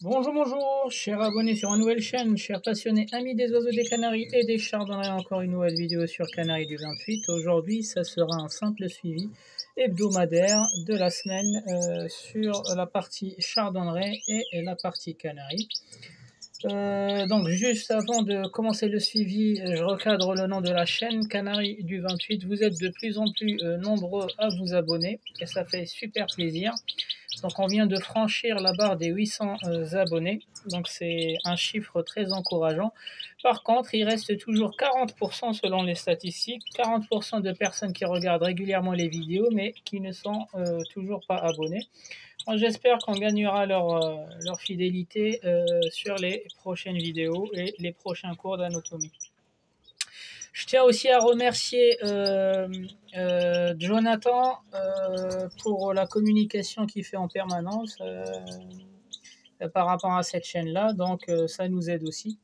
Bonjour, bonjour, chers abonnés sur une nouvelle chaîne, chers passionnés, amis des oiseaux des Canaries et des chardonnerets, encore une nouvelle vidéo sur Canaries du 28. Aujourd'hui, ça sera un simple suivi hebdomadaire de la semaine sur la partie chardonneret et la partie Canaries. Donc juste avant de commencer le suivi, je recadre le nom de la chaîne Canaries du 28. Vous êtes de plus en plus nombreux à vous abonner et ça fait super plaisir. Donc on vient de franchir la barre des 800 abonnés, donc c'est un chiffre très encourageant. Par contre, il reste toujours 40% selon les statistiques, 40% de personnes qui regardent régulièrement les vidéos mais qui ne sont toujours pas abonnées. J'espère qu'on gagnera leur fidélité sur les prochaines vidéos et les prochains cours d'anatomie. Je tiens aussi à remercier Jonathan pour la communication qu'il fait en permanence par rapport à cette chaîne-là, donc ça nous aide aussi.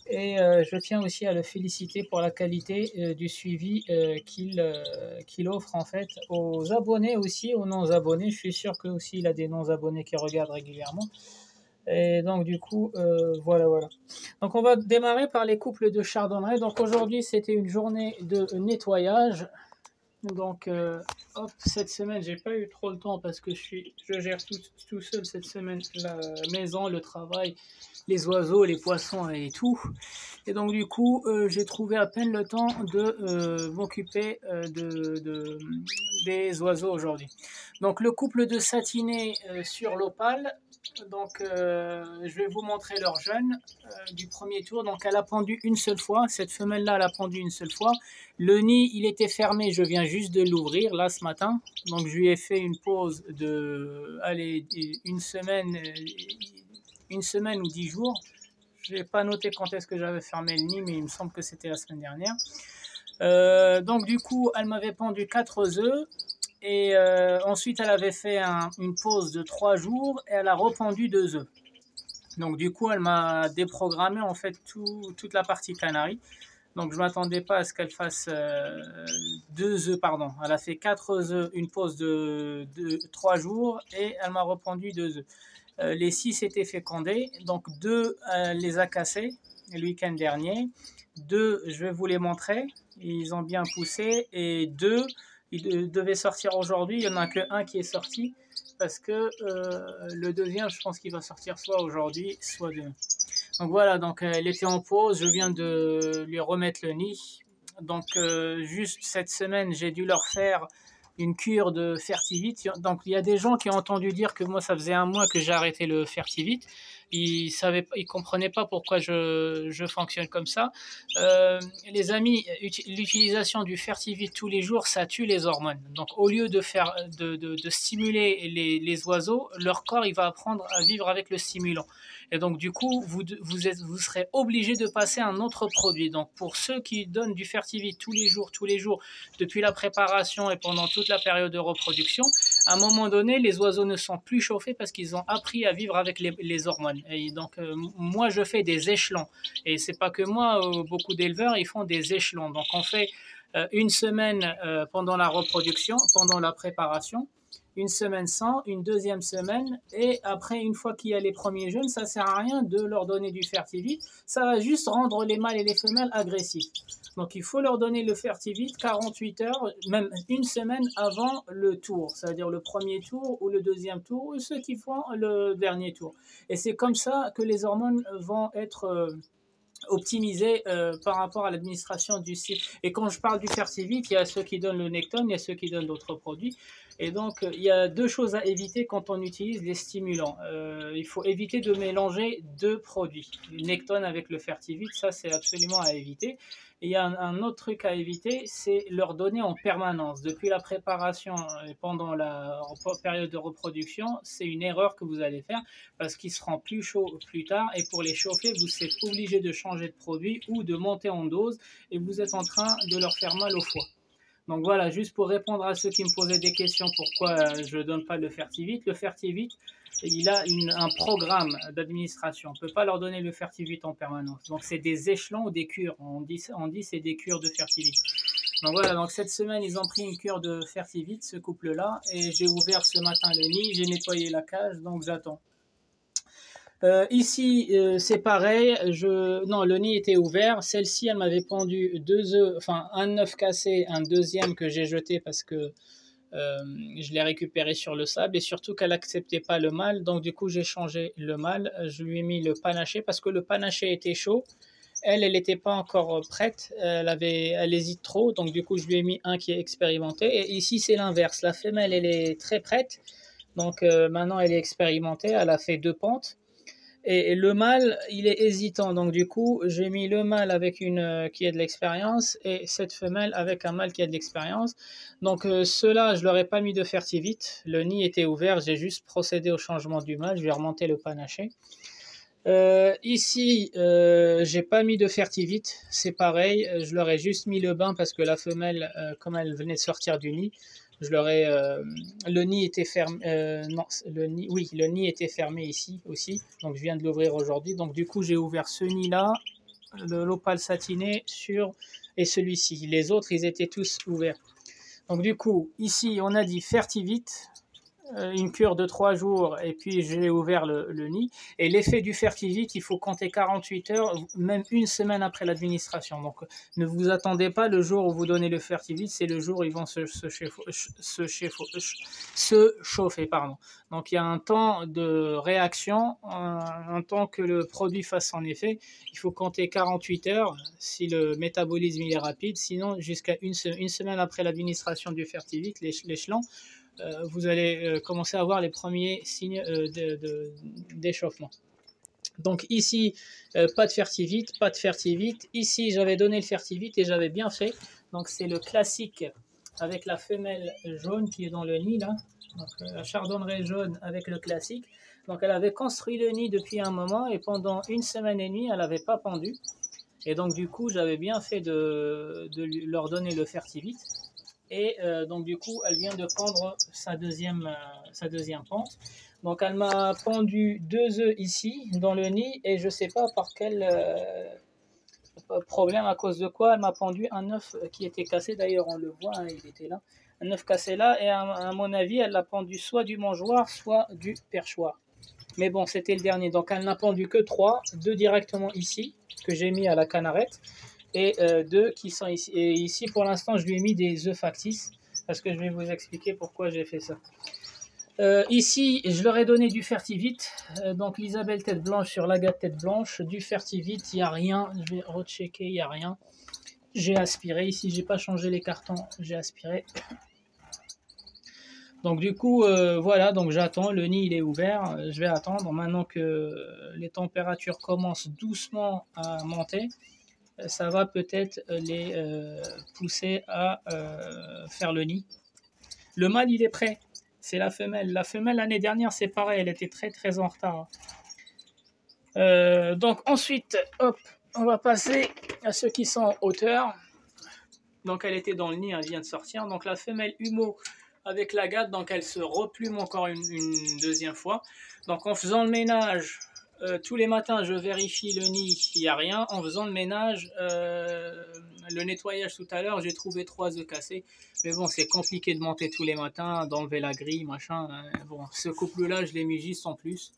Et je tiens aussi à le féliciter pour la qualité du suivi qu'il offre en fait aux abonnés aussi, aux non-abonnés. Je suis sûr que aussi il a des non-abonnés qui regardent régulièrement. Et donc du coup, voilà. Donc on va démarrer par les couples de chardonneret. Donc aujourd'hui c'était une journée de nettoyage. Donc hop, cette semaine j'ai pas eu trop le temps parce que je gère tout seul cette semaine, la maison, le travail, les oiseaux, les poissons et tout. Et donc du coup, j'ai trouvé à peine le temps de m'occuper des oiseaux aujourd'hui. Donc le couple de satinés sur l'opale. Donc je vais vous montrer leur jeune du premier tour. Donc elle a pendu une seule fois. Cette femelle-là, elle a pendu une seule fois. Le nid, il était fermé. Je viens juste de l'ouvrir là ce matin. Donc je lui ai fait une pause de, allez, une semaine ou 10 jours. Je n'ai pas noté quand est-ce que j'avais fermé le nid, mais il me semble que c'était la semaine dernière. Donc du coup, elle m'avait pendu 4 œufs. Et ensuite, elle avait fait une pause de 3 jours et elle a rependu 2 œufs. Donc du coup, elle m'a déprogrammé en fait toute la partie Canaries. Donc je ne m'attendais pas à ce qu'elle fasse 2 œufs, pardon. Elle a fait 4 œufs, une pause de 3 jours et elle m'a rependu 2 œufs. Les 6 étaient fécondés, donc 2 les a cassés le week-end dernier. 2, je vais vous les montrer, ils ont bien poussé. Et 2, ils devaient sortir aujourd'hui, il n'y en a qu'un qui est sorti, parce que le deuxième, je pense qu'il va sortir soit aujourd'hui, soit demain. Donc voilà, donc elle était en pause, je viens de lui remettre le nid. Donc juste cette semaine, j'ai dû leur faire une cure de Fertivite. Donc il y a des gens qui ont entendu dire que moi ça faisait un mois que j'ai arrêté le Fertivite. Ils comprenaient pas pourquoi je fonctionne comme ça. Les amis, l'utilisation du Fertivite tous les jours, ça tue les hormones. Donc au lieu de stimuler les oiseaux, leur corps il va apprendre à vivre avec le stimulant. Et donc du coup, vous serez obligé de passer à un autre produit. Donc pour ceux qui donnent du Fertivite tous les jours, depuis la préparation et pendant toute la période de reproduction, à un moment donné, les oiseaux ne sont plus chauffés parce qu'ils ont appris à vivre avec les hormones. Et donc moi, je fais des échelons. Et c'est pas que moi, beaucoup d'éleveurs, ils font des échelons. Donc on fait une semaine pendant la reproduction, pendant la préparation, une semaine sans, une deuxième semaine, et après, une fois qu'il y a les premiers jeunes, ça sert à rien de leur donner du Fertivite, ça va juste rendre les mâles et les femelles agressifs. Donc il faut leur donner le Fertivite 48 heures, même une semaine avant le tour, c'est-à-dire le premier tour ou le deuxième tour, ou ceux qui font le dernier tour. Et c'est comme ça que les hormones vont être optimisé par rapport à l'administration du site. Et quand je parle du Fertivite, il y a ceux qui donnent le Necton, il y a ceux qui donnent d'autres produits. Et donc, il y a deux choses à éviter quand on utilise les stimulants. Il faut éviter de mélanger deux produits. Le Necton avec le Fertivite, ça c'est absolument à éviter. Et il y a un autre truc à éviter, c'est leur donner en permanence. Depuis la préparation et pendant la période de reproduction, c'est une erreur que vous allez faire parce qu'ils seront plus chauds plus tard. Et pour les chauffer, vous êtes obligé de changer de produit ou de monter en dose et vous êtes en train de leur faire mal au foie. Donc voilà, juste pour répondre à ceux qui me posaient des questions pourquoi je ne donne pas le Fertivite. Le Fertivite, il a un programme d'administration. On ne peut pas leur donner le Fertivite en permanence. Donc c'est des échelons ou des cures. On dit c'est des cures de Fertivite. Donc voilà, donc cette semaine, ils ont pris une cure de Fertivite, ce couple-là. Et j'ai ouvert ce matin le nid, j'ai nettoyé la cage, donc j'attends. Ici, c'est pareil. Non, le nid était ouvert. Celle-ci, elle m'avait pondu deux œufs, enfin un œuf cassé, un deuxième que j'ai jeté parce que je l'ai récupéré sur le sable et surtout qu'elle n'acceptait pas le mâle. Donc du coup, j'ai changé le mâle. Je lui ai mis le panaché parce que le panaché était chaud. Elle n'était pas encore prête. Elle hésite trop. Donc du coup, je lui ai mis un qui est expérimenté. Et ici, c'est l'inverse. La femelle, elle est très prête. Donc maintenant, elle est expérimentée. Elle a fait 2 pentes. Et le mâle, il est hésitant. Donc, du coup, j'ai mis le mâle avec une qui a de l'expérience et cette femelle avec un mâle qui a de l'expérience. Donc, ceux-là, je ne leur ai pas mis de fertivite. Le nid était ouvert. J'ai juste procédé au changement du mâle. Je lui ai remonté le panaché. Ici, j'ai pas mis de fertivite. C'est pareil. Je leur ai juste mis le bain parce que la femelle, comme elle venait de sortir du nid, je leur ai, le nid était fermé. Non, oui, le nid était fermé ici aussi. Donc je viens de l'ouvrir aujourd'hui. Donc du coup, j'ai ouvert ce nid-là, l'opale satiné et celui-ci. Les autres, ils étaient tous ouverts. Donc du coup, ici, on a dit fertivite. Une cure de 3 jours et puis j'ai ouvert le nid. Et l'effet du fertivite, il faut compter 48 heures, même une semaine après l'administration. Donc ne vous attendez pas le jour où vous donnez le fertivite, c'est le jour où ils vont se chauffer. Pardon. Donc il y a un temps de réaction, un temps que le produit fasse son effet. Il faut compter 48 heures si le métabolisme il est rapide. Sinon, jusqu'à une semaine après l'administration du fertivite, l'échelon, vous allez commencer à voir les premiers signes d'échauffement. Donc ici, pas de fertivite, pas de fertivite. Ici, j'avais donné le fertivite et j'avais bien fait. Donc c'est le classique avec la femelle jaune qui est dans le nid là. Donc la chardonneret jaune avec le classique. Donc elle avait construit le nid depuis un moment et pendant une semaine et demie, elle n'avait pas pendu. Et donc du coup, j'avais bien fait de leur donner le fertivite. Et donc du coup, elle vient de pondre sa deuxième pente. Donc elle m'a pondu 2 œufs ici dans le nid et je ne sais pas par quel problème, à cause de quoi, elle m'a pondu un œuf qui était cassé. D'ailleurs, on le voit, hein, il était là. Un œuf cassé là et à mon avis, elle l'a pondu soit du mangeoire, soit du perchoir. Mais bon, c'était le dernier. Donc elle n'a pondu que 3, 2 directement ici que j'ai mis à la canarette. Et 2 qui sont ici. Et ici, pour l'instant, je lui ai mis des œufs factices parce que je vais vous expliquer pourquoi j'ai fait ça. Ici, je leur ai donné du fertivite. Donc, l'Isabelle tête blanche sur l'Agathe tête blanche. Du fertivite, il n'y a rien. Je vais rechecker, il n'y a rien. J'ai aspiré. Ici, j'ai pas changé les cartons. J'ai aspiré. Donc, du coup, voilà. Donc, j'attends. Le nid, il est ouvert. Je vais attendre. Maintenant que les températures commencent doucement à monter, ça va peut-être les pousser à faire le nid. Le mâle, il est prêt. C'est la femelle. La femelle, l'année dernière, c'est pareil. Elle était très, très en retard. Donc, ensuite, hop, on va passer à ceux qui sont en hauteur. Donc, elle était dans le nid, elle vient de sortir. Donc, la femelle humeau avec la gâte, donc elle se replume encore une deuxième fois. Donc, en faisant le ménage, tous les matins, je vérifie le nid, il n'y a rien. En faisant le ménage, le nettoyage tout à l'heure, j'ai trouvé 3 œufs cassés. Mais bon, c'est compliqué de monter tous les matins, d'enlever la grille, machin. Bon, ce couple-là, je l'ai mis juste en plus.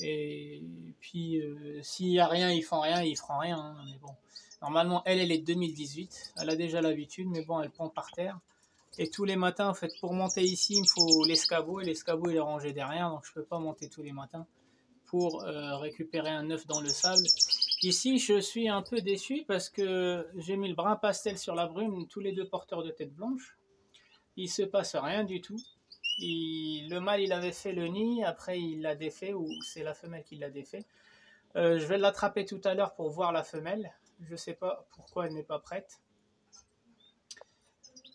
Et puis, s'il n'y a rien, ils font rien, ils feront rien. Hein, mais bon, normalement, elle est de 2018. Elle a déjà l'habitude, mais bon, elle pond par terre. Et tous les matins, en fait, pour monter ici, il me faut l'escabeau. Et l'escabeau, il est rangé derrière, donc je ne peux pas monter tous les matins pour récupérer un œuf dans le sable. Ici, je suis un peu déçu parce que j'ai mis le brun pastel sur la brume, tous les 2 porteurs de tête blanche. Il se passe rien du tout. Le mâle, il avait fait le nid, après il l'a défait, ou c'est la femelle qui l'a défait. Je vais l'attraper tout à l'heure pour voir la femelle. Je ne sais pas pourquoi elle n'est pas prête.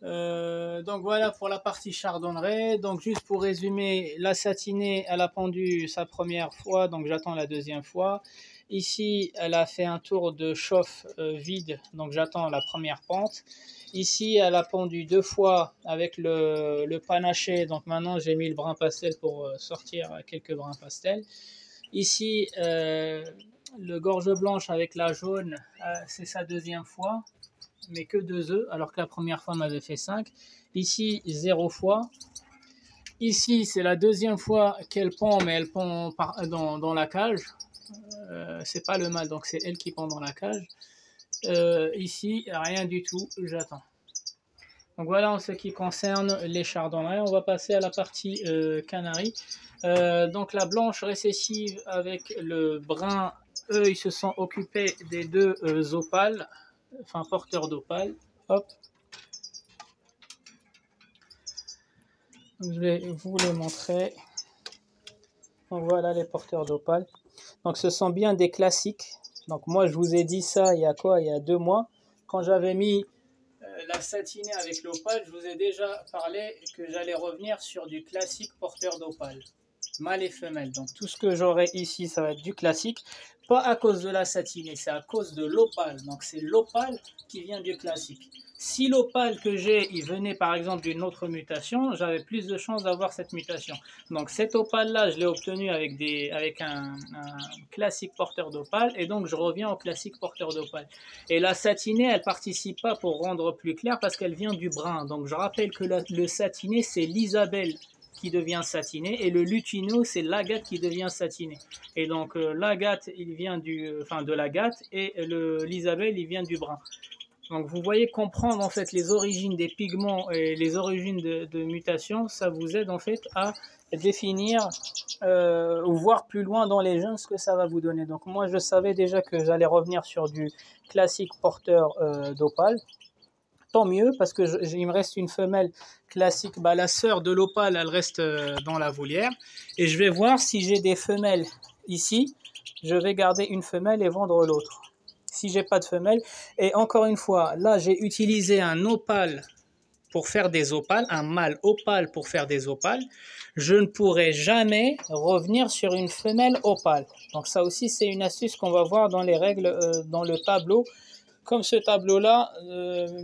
Donc voilà pour la partie chardonneret. Donc juste pour résumer, la satinée, elle a pondu sa première fois, donc j'attends la deuxième fois. Ici, elle a fait un tour de chauffe vide, donc j'attends la première pente. Ici, elle a pondu 2 fois avec le panaché, donc maintenant j'ai mis le brun pastel pour sortir quelques brins pastel. Ici, le gorge blanche avec la jaune, c'est sa deuxième fois, mais que 2 œufs, alors que la première fois m'avait fait 5. Ici, 0 fois. Ici, c'est la deuxième fois qu'elle pond, mais elle pond dans la cage. C'est pas le mâle, donc c'est elle qui pond dans la cage. Ici, rien du tout, j'attends. Donc voilà en ce qui concerne les chardonnerets. On va passer à la partie canaries. Donc la blanche récessive avec le brun, eux, ils se sont occupés des deux opales, enfin porteurs d'opales. Hop. Je vais vous les montrer. Donc voilà les porteurs d'opales. Donc ce sont bien des classiques. Donc moi je vous ai dit ça il y a quoi? Il y a 2 mois. Quand j'avais mis la satinée avec l'opale, je vous ai déjà parlé que j'allais revenir sur du classique porteur d'opale. Mâle et femelle. Donc tout ce que j'aurai ici, ça va être du classique. Pas à cause de la satinée, c'est à cause de l'opale. Donc c'est l'opale qui vient du classique. Si l'opale que j'ai, il venait par exemple d'une autre mutation, j'avais plus de chances d'avoir cette mutation. Donc cette opale-là, je l'ai obtenue avec un classique porteur d'opale, et donc je reviens au classique porteur d'opale. Et la satinée, elle participe pas pour rendre plus clair parce qu'elle vient du brun. Donc je rappelle que le satiné, c'est l'Isabelle qui devient satiné, et le lutino, c'est l'agate qui devient satiné. Et donc l'agate, il vient de l'agate, et l'Isabelle, il vient du brun. Donc vous voyez, comprendre en fait les origines des pigments et les origines de mutation, ça vous aide en fait à définir ou voir plus loin dans les gènes ce que ça va vous donner. Donc moi je savais déjà que j'allais revenir sur du classique porteur d'opale. Tant mieux, parce que il me reste une femelle classique. Bah, la sœur de l'opale, elle reste dans la volière. Et je vais voir si j'ai des femelles ici. Je vais garder une femelle et vendre l'autre. Si j'ai pas de femelle. Et encore une fois, là, j'ai utilisé un opale pour faire des opales, un mâle opale pour faire des opales. Je ne pourrai jamais revenir sur une femelle opale. Donc ça aussi, c'est une astuce qu'on va voir dans les règles, dans le tableau. Comme ce tableau-là,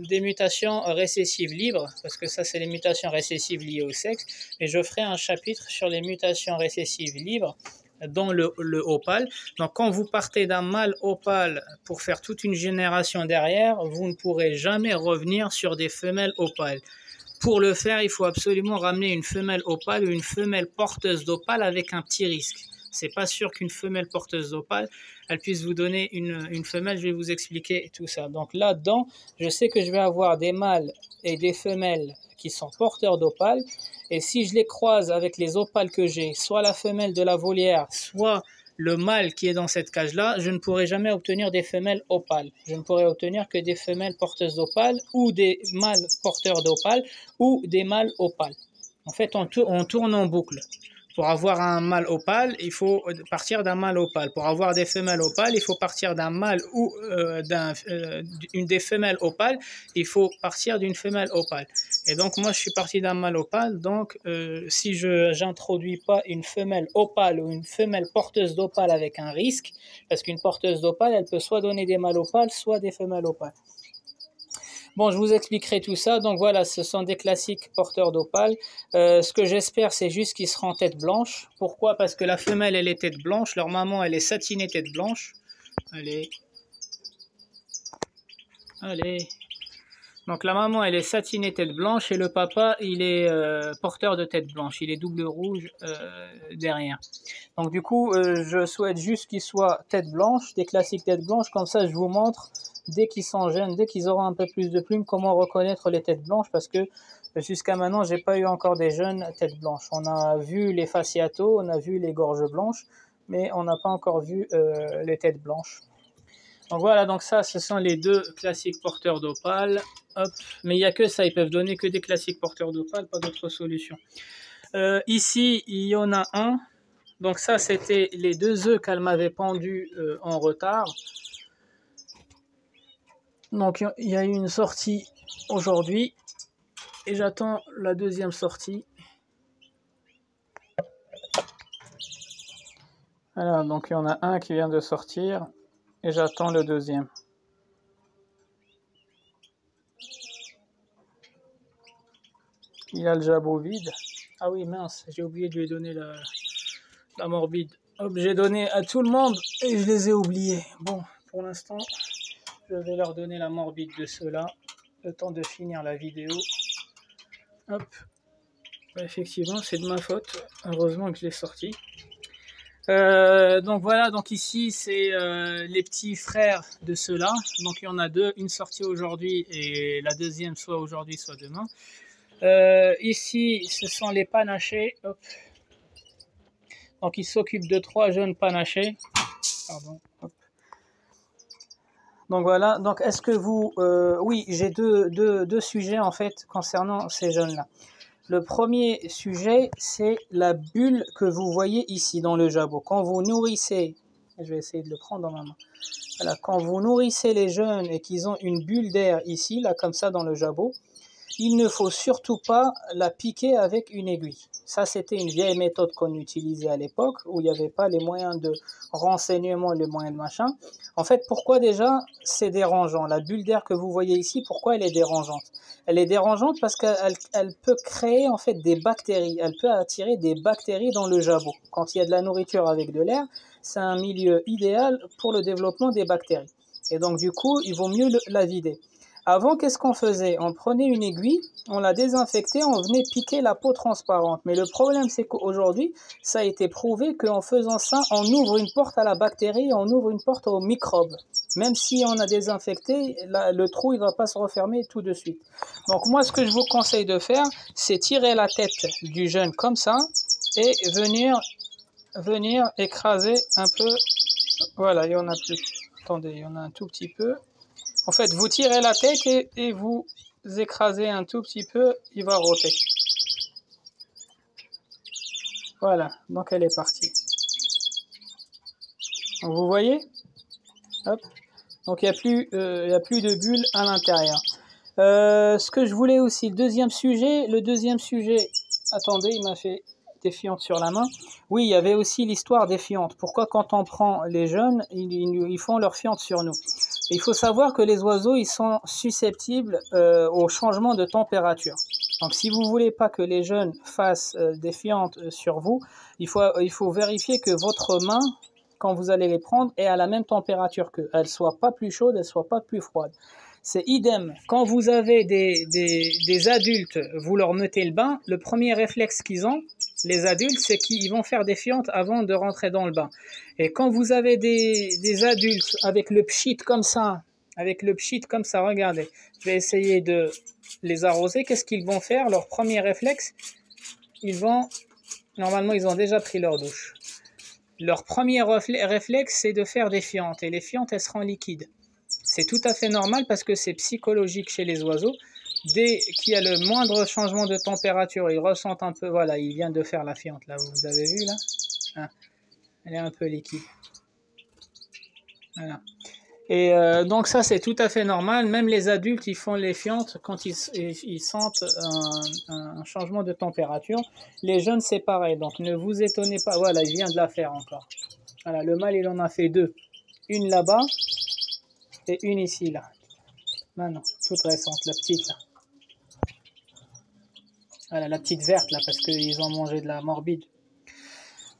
des mutations récessives libres, parce que ça c'est les mutations récessives liées au sexe, et je ferai un chapitre sur les mutations récessives libres dans le opale. Donc quand vous partez d'un mâle opale pour faire toute une génération derrière, vous ne pourrez jamais revenir sur des femelles opales. Pour le faire, il faut absolument ramener une femelle opale ou une femelle porteuse d'opale avec un petit risque. C'est pas sûr qu'une femelle porteuse d'opale, elle puisse vous donner une femelle. Je vais vous expliquer tout ça. Donc là-dedans, je sais que je vais avoir des mâles et des femelles qui sont porteurs d'opale. Et si je les croise avec les opales que j'ai, soit la femelle de la volière, soit le mâle qui est dans cette cage-là, je ne pourrai jamais obtenir des femelles opales. Je ne pourrai obtenir que des femelles porteuses d'opale ou des mâles porteurs d'opale ou des mâles opales. En fait, on tourne en boucle. Pour avoir un mâle opale, il faut partir d'un mâle opale. Pour avoir des femelles opales, il faut partir d'un mâle ou une des femelles opales, il faut partir d'une femelle opale. Et donc moi je suis parti d'un mâle opale, donc si je n'introduis pas une femelle opale ou une femelle porteuse d'opale avec un risque, parce qu'une porteuse d'opale, elle peut soit donner des mâles opales, soit des femelles opales. Bon, je vous expliquerai tout ça. Donc voilà, ce sont des classiques porteurs d'opale. Ce que j'espère, c'est juste qu'ils seront tête blanche. Pourquoi? Parce que la femelle, elle est tête blanche. Leur maman, elle est satinée tête blanche. Allez. Allez. Donc la maman, elle est satinée tête blanche et le papa, il est porteur de tête blanche. Il est double rouge derrière. Donc du coup, je souhaite juste qu'ils soient tête blanche, des classiques tête blanche. Comme ça, je vous montre, dès qu'ils sont jeunes, dès qu'ils auront un peu plus de plumes, comment reconnaître les têtes blanches. Parce que jusqu'à maintenant, j'ai pas eu encore des jeunes têtes blanches. On a vu les fasciatos, on a vu les gorges blanches, mais on n'a pas encore vu les têtes blanches. Donc voilà, donc ça, ce sont les deux classiques porteurs d'opale. Hop. Mais il n'y a que ça, ils peuvent donner que des classiques porteurs d'opale, pas d'autres solutions. Ici, il y en a un. Donc ça, c'était les 2 œufs qu'elle m'avait pendus en retard. Donc il y a eu une sortie aujourd'hui et j'attends la deuxième sortie. Voilà, donc il y en a un qui vient de sortir et j'attends le deuxième. Il y a le jabot vide. Ah oui, mince, j'ai oublié de lui donner la morbide. Hop, j'ai donné à tout le monde et je les ai oubliés. Bon, pour l'instant, je vais leur donner la morbide de ceux-là. Le temps de finir la vidéo. Hop. Effectivement, c'est de ma faute. Heureusement que je l'ai sorti. Donc voilà, donc ici c'est les petits frères de ceux-là. Donc il y en a deux, une sortie aujourd'hui et la deuxième soit aujourd'hui soit demain. Ici ce sont les panachés. Hop. Donc ils s'occupent de 3 jeunes panachés. Pardon. Hop. Donc voilà, donc est-ce que vous... oui, j'ai deux sujets en fait concernant ces jeunes-là. Le premier sujet, c'est la bulle que vous voyez ici dans le jabot. Quand vous nourrissez, je vais essayer de le prendre dans ma main. Voilà, quand vous nourrissez les jeunes et qu'ils ont une bulle d'air ici, là comme ça dans le jabot, il ne faut surtout pas la piquer avec une aiguille. Ça, c'était une vieille méthode qu'on utilisait à l'époque, où il n'y avait pas les moyens de renseignement, les moyens de machin. En fait, pourquoi déjà c'est dérangeant? La bulle d'air que vous voyez ici, pourquoi elle est dérangeante? Elle est dérangeante parce qu'elle peut créer en fait des bactéries. Elle peut attirer des bactéries dans le jabot. Quand il y a de la nourriture avec de l'air, c'est un milieu idéal pour le développement des bactéries. Et donc du coup, il vaut mieux la vider. Avant, qu'est-ce qu'on faisait? On prenait une aiguille, on la désinfectait, on venait piquer la peau transparente. Mais le problème, c'est qu'aujourd'hui, ça a été prouvé qu'en faisant ça, on ouvre une porte à la bactérie, on ouvre une porte aux microbes. Même si on a désinfecté, le trou, il ne va pas se refermer tout de suite. Donc moi, ce que je vous conseille de faire, c'est tirer la tête du jeune comme ça et venir écraser un peu. Voilà, il n'y en a plus. Attendez, il y en a un tout petit peu. En fait, vous tirez la tête et vous écrasez un tout petit peu, il va roter. Voilà, donc elle est partie. Donc vous voyez? Hop. Donc il n'y a plus de bulles à l'intérieur. Ce que je voulais aussi, le deuxième sujet, attendez, il m'a fait des fientes sur la main. Oui, il y avait aussi l'histoire des fientes. Pourquoi quand on prend les jeunes, ils font leurs fientes sur nous? Il faut savoir que les oiseaux, ils sont susceptibles au changement de température. Donc, si vous voulez pas que les jeunes fassent des fientes sur vous, il faut vérifier que votre main, quand vous allez les prendre, est à la même température qu'eux. Elle soit pas plus chaude, elle soit pas plus froide. C'est idem. Quand vous avez des adultes, vous leur mettez le bain, le premier réflexe qu'ils ont, les adultes, c'est qu'ils vont faire des fientes avant de rentrer dans le bain. Et quand vous avez des adultes avec le pchit comme ça, regardez, je vais essayer de les arroser. Qu'est-ce qu'ils vont faire? Leur premier réflexe, normalement, ils ont déjà pris leur douche. Leur premier réflexe, c'est de faire des fientes. Et les fientes, elles seront liquides. C'est tout à fait normal parce que c'est psychologique chez les oiseaux. Dès qu'il y a le moindre changement de température, ils ressentent un peu, voilà, il vient de faire la fiente, là, vous avez vu, là, hein, elle est un peu liquide. Voilà. Et donc ça, c'est tout à fait normal. Même les adultes, ils font les fientes quand ils sentent un changement de température. Les jeunes, c'est pareil, donc ne vous étonnez pas. Voilà, il vient de la faire encore. Voilà, le mâle, il en a fait 2. Une là-bas et une ici, là. Non, toute récente, la petite, là. Voilà, la petite verte, là, parce qu'ils ont mangé de la morbide.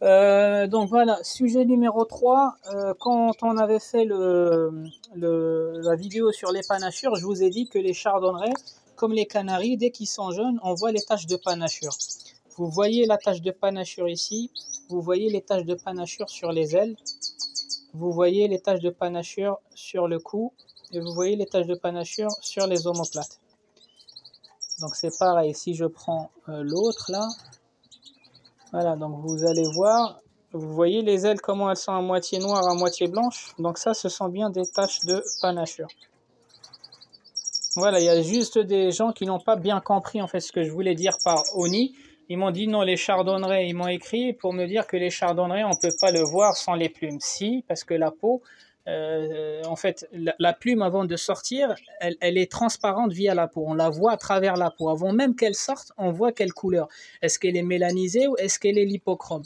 Donc voilà, sujet numéro 3, quand on avait fait la vidéo sur les panachures, je vous ai dit que les chardonnerets, comme les canaris, dès qu'ils sont jeunes, on voit les taches de panachure. Vous voyez la tache de panachure ici, vous voyez les taches de panachure sur les ailes, vous voyez les taches de panachure sur le cou, et vous voyez les taches de panachure sur les omoplates. Donc c'est pareil, si je prends l'autre là, voilà, donc vous allez voir, vous voyez les ailes comment elles sont à moitié noires, à moitié blanches. Donc ça, ce sont bien des taches de panachure. Voilà, il y a juste des gens qui n'ont pas bien compris en fait ce que je voulais dire par oni. Ils m'ont dit non, les chardonnerets, ils m'ont écrit pour me dire que les chardonnerets, on ne peut pas le voir sans les plumes. Si, parce que la peau, en fait, la plume avant de sortir, elle est transparente via la peau. On la voit à travers la peau. Avant même qu'elle sorte, on voit quelle couleur. Est-ce qu'elle est mélanisée ou est-ce qu'elle est lipochrome?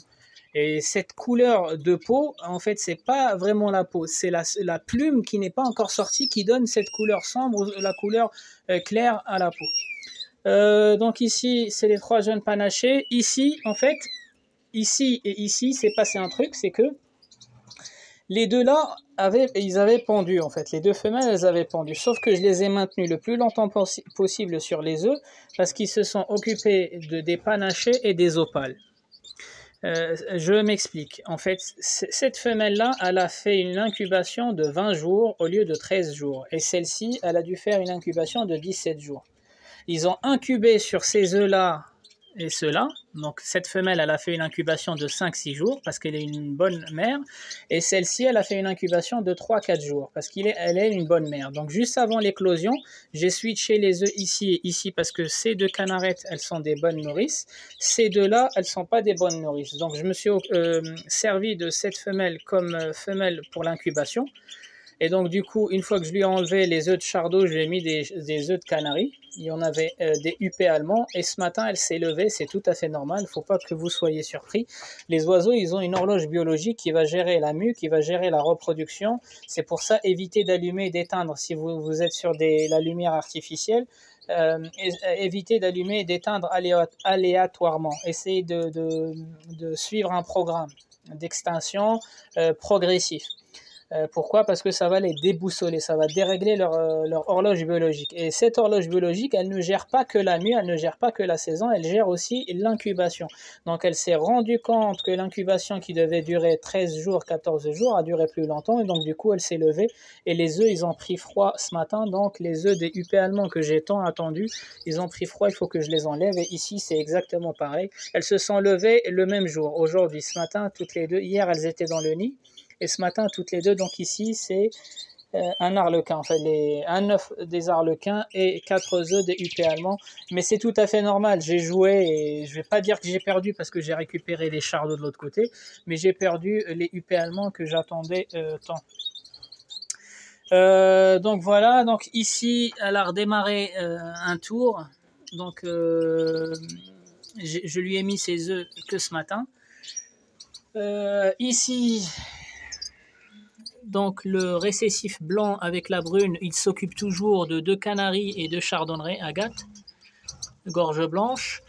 Et cette couleur de peau, en fait, c'est pas vraiment la peau. C'est la plume qui n'est pas encore sortie qui donne cette couleur sombre ou la couleur claire à la peau. Donc ici, c'est les 3 jeunes panachés. Ici, en fait, ici et ici, c'est passé un truc, c'est que Les deux là, ils avaient pendu en fait. Les deux femelles, elles avaient pendu. Sauf que je les ai maintenues le plus longtemps possible sur les œufs parce qu'ils se sont occupés des panachés et des opales. Je m'explique. En fait, cette femelle-là, elle a fait une incubation de 20 jours au lieu de 13 jours. Et celle-ci, elle a dû faire une incubation de 17 jours. Ils ont incubé sur ces œufs-là et ceux-là. Donc, cette femelle, elle a fait une incubation de 5-6 jours parce qu'elle est une bonne mère. Et celle-ci, elle a fait une incubation de 3-4 jours parce qu'elle est une bonne mère. Donc, juste avant l'éclosion, j'ai switché les œufs ici et ici parce que ces deux canarettes, elles sont des bonnes nourrices. Ces deux-là, elles ne sont pas des bonnes nourrices. Donc, je me suis servi de cette femelle comme femelle pour l'incubation. Et donc, du coup, une fois que je lui ai enlevé les œufs de Chardot, je lui ai mis des œufs de Canaries. Il y en avait des UP allemands. Et ce matin, elle s'est levée. C'est tout à fait normal. Il ne faut pas que vous soyez surpris. Les oiseaux, ils ont une horloge biologique qui va gérer la mue, qui va gérer la reproduction. C'est pour ça, évitez d'allumer et d'éteindre si vous êtes sur la lumière artificielle. Évitez d'allumer et d'éteindre aléatoirement. Essayez de suivre un programme d'extinction progressif. Pourquoi? Parce que ça va les déboussoler, ça va dérégler leur horloge biologique. Et cette horloge biologique, elle ne gère pas que la nuit, elle ne gère pas que la saison, elle gère aussi l'incubation. Donc elle s'est rendue compte que l'incubation qui devait durer 13 jours, 14 jours, a duré plus longtemps. Et donc du coup, elle s'est levée. Et les œufs, ils ont pris froid ce matin. Donc les œufs des UP allemands que j'ai tant attendus, ils ont pris froid, il faut que je les enlève. Et ici, c'est exactement pareil. Elles se sont levées le même jour. Aujourd'hui, ce matin, toutes les deux. Hier, elles étaient dans le nid. Et ce matin, toutes les deux, donc ici, c'est un arlequin, en fait, un œuf des arlequins et 4 œufs des UP allemands. Mais c'est tout à fait normal, j'ai joué et je ne vais pas dire que j'ai perdu parce que j'ai récupéré les Chardot de l'autre côté, mais j'ai perdu les UP allemands que j'attendais tant. Donc voilà, donc ici, elle a redémarré un tour. Donc je lui ai mis ses œufs que ce matin. Ici... Donc le récessif blanc avec la brune, il s'occupe toujours de 2 canaries et 2 chardonnerets agates, gorge blanche.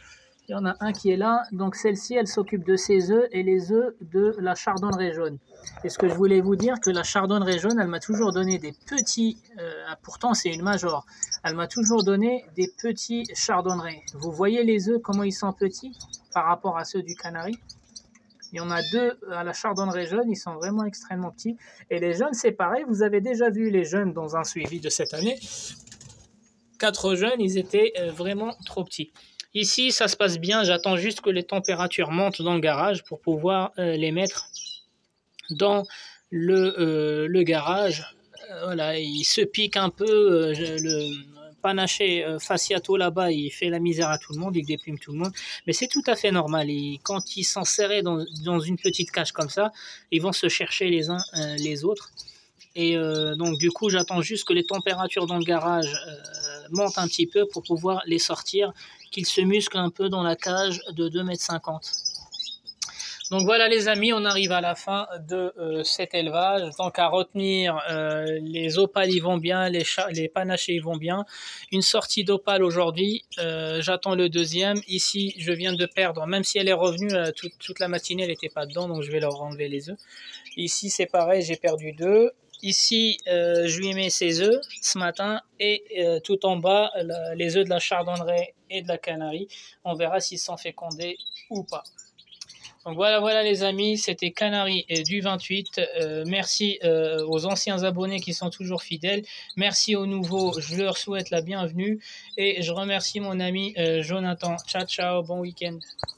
Il y en a un qui est là, donc celle-ci elle s'occupe de ses œufs et les œufs de la chardonneret jaune. Et ce que je voulais vous dire, que la chardonneret jaune, elle m'a toujours donné des petits, pourtant c'est une major, elle m'a toujours donné des petits chardonnerets. Vous voyez les œufs, comment ils sont petits par rapport à ceux du canari? Il y en a 2 à la chardonneret jaune, ils sont vraiment extrêmement petits. Et les jeunes, c'est pareil, vous avez déjà vu les jeunes dans un suivi de cette année. 4 jeunes, ils étaient vraiment trop petits. Ici, ça se passe bien, j'attends juste que les températures montent dans le garage pour pouvoir les mettre dans le garage. Voilà, ils se piquent un peu, le panaché Faciato là-bas, il fait la misère à tout le monde, il déprime tout le monde, mais c'est tout à fait normal. Et quand ils sont serrés dans une petite cage comme ça, ils vont se chercher les uns les autres. Et donc du coup, j'attends juste que les températures dans le garage montent un petit peu pour pouvoir les sortir, qu'ils se musclent un peu dans la cage de 2,50 m. Donc voilà les amis, on arrive à la fin de cet élevage. Donc à retenir, les opales ils vont bien, les panachés ils vont bien. Une sortie d'opale aujourd'hui, j'attends le deuxième. Ici je viens de perdre, même si elle est revenue, toute la matinée elle n'était pas dedans, donc je vais leur enlever les œufs. Ici c'est pareil, j'ai perdu 2. Ici je lui mets ses œufs ce matin et tout en bas les œufs de la chardonneret et de la canarie. On verra s'ils sont fécondés ou pas. Donc voilà les amis, c'était Canari du 28. Merci aux anciens abonnés qui sont toujours fidèles. Merci aux nouveaux, je leur souhaite la bienvenue. Et je remercie mon ami Jonathan. Ciao, ciao, bon week-end.